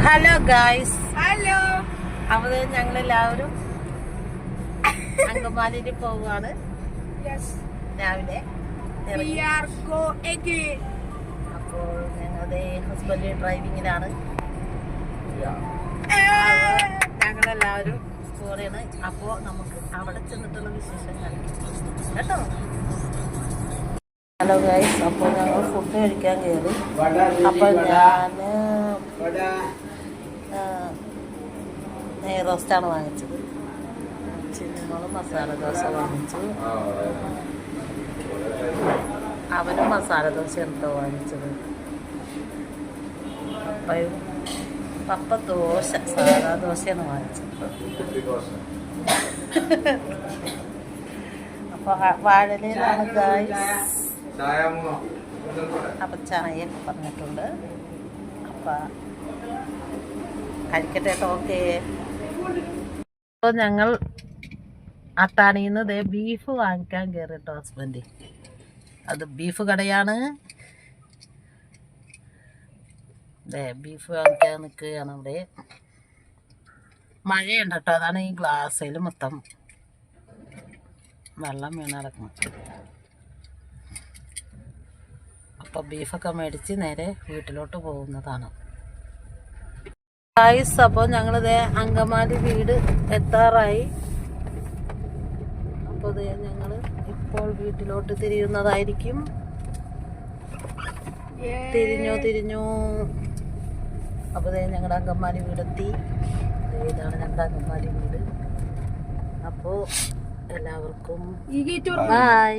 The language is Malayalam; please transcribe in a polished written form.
Hello guys, hello. അവിടെ ഞങ്ങളെല്ലാവരും അങ്കമാലിയിൽ പോവാണ്. രാവിലെ അപ്പോൾ ഞങ്ങളുടെ ഹസ്ബൻഡ് ഡ്രൈവിങ്ങിലാണ്. ഞങ്ങളെല്ലാവരും പോവുകയാണ്. അപ്പോൾ നമുക്ക് അവിടെ ചെന്നിട്ടുള്ള വിശേഷങ്ങൾ കേട്ടോ. ഹലോ ഗൈസ്, അപ്പോൾ ഞങ്ങൾ ഫുഡ് കഴിക്കാൻ കയറി. അപ്പോൾ ഞാൻ നെയ് റോസ്റ്റാണ് വാങ്ങിച്ചത്. ചിന്നോളും മസാല ദോശ വാങ്ങിച്ചു. അവനും മസാല ദോശ എന്തോ വാങ്ങിച്ചത്. പപ്പ ദോശ, സാധാ ദോശയാണ് വാങ്ങിച്ചത്. അപ്പോൾ വാഴയിലാണ് ഗൈസ്. അപ്പം ചായയൊക്കെ പറഞ്ഞിട്ടുണ്ട്. അപ്പം കഴിക്കട്ടെ. ഓക്കെ. അപ്പോൾ ഞങ്ങൾ അത്താണിയിൽ നിന്ന് ബീഫ് വാങ്ങിക്കാൻ കയറിട്ടോ ഹസ്ബൻഡ്. അത് ബീഫ് കടയാണ്. ബീഫ് വാങ്ങിക്കാൻ നിൽക്കുകയാണ് അവിടെ. മഴയുണ്ട് കേട്ടോ, അതാണ് ഈ ഗ്ലാസ്സിൽ മൊത്തം വെള്ളം വീണ് കിടക്കുന്നത്. അപ്പോൾ ബീഫൊക്കെ മേടിച്ച് നേരെ വീട്ടിലോട്ട് പോകുന്നതാണ്. ഗായ്സ്, അപ്പോൾ ഞങ്ങളിതേ അങ്കമാലി വീട് എത്താറായി. അപ്പോൾ ഇതേ ഞങ്ങൾ ഇപ്പോൾ വീട്ടിലോട്ട് തിരിയുന്നതായിരിക്കും. തിരിഞ്ഞു. അപ്പോൾ ഇതേ ഞങ്ങളുടെ അങ്കമാലി വീടെത്തി. ഇതാണ് ഞങ്ങളുടെ അങ്കമാലി വീട്. അപ്പോൾ എല്ലാവർക്കും ബൈ.